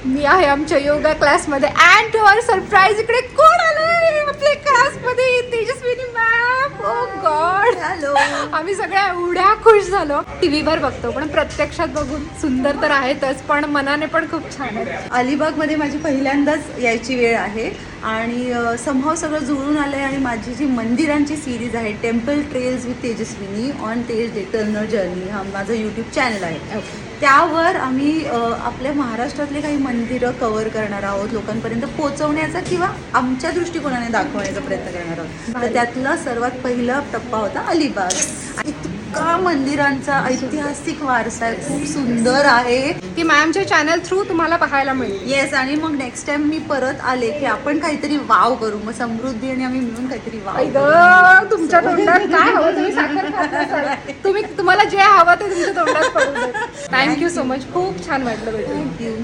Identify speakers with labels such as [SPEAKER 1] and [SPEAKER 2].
[SPEAKER 1] मी आहे आमच्या योगा क्लासमध्ये अँड टू आवर सरप्राईज इकडे कोण आलंय आपल्या क्लासमध्ये? तेजस्विनी मॅम. ओ गॉड,
[SPEAKER 2] हॅलो.
[SPEAKER 1] आम्ही सगळ्या एवढ्या खुश झालो. टीव्हीवर बघतो पण प्रत्यक्षात बघून सुंदर तर आहेतच, पण मनाने पण खूप छान आहे.
[SPEAKER 2] अलिबागमध्ये माझी पहिल्यांदाच यायची वेळ आहे आणि समहाव सगळं जुळून आलं आहे. आणि माझी जी मंदिरांची सिरीज आहे temple trails with Tejaswini on तेज इटर्नल जर्नी, हा माझं यूट्यूब चॅनल आहे. त्यावर आम्ही आपल्या महाराष्ट्रातले काही मंदिरं कव्हर करणार आहोत, लोकांपर्यंत पोहोचवण्याचा किंवा आमच्या दृष्टिकोनाने दाखवण्याचा प्रयत्न करणार आहोत. तर त्यातला सर्वात पहिला टप्पा होता अलिबाग. आणि इतका मंदिरांचा ऐतिहासिक वारसा आहे, खूप सुंदर आहे
[SPEAKER 1] की मॅमच्या चॅनल थ्रू तुम्हाला पाहायला मिळेल.
[SPEAKER 2] येस. आणि मग नेक्स्ट टाइम मी परत आले की आपण काहीतरी वाव करू, मग समृद्धी आणि आम्ही मिळून काहीतरी वाव करू.
[SPEAKER 1] तुमच्या तोंडात काय हवं? तुम्ही साखर खात नसाल. तुम्हाला जे हवं ते तुमच्या तोंडात पडू दे. थँक्यू सो मच, खूप छान वाटलं भेटून.
[SPEAKER 2] थँक्यू.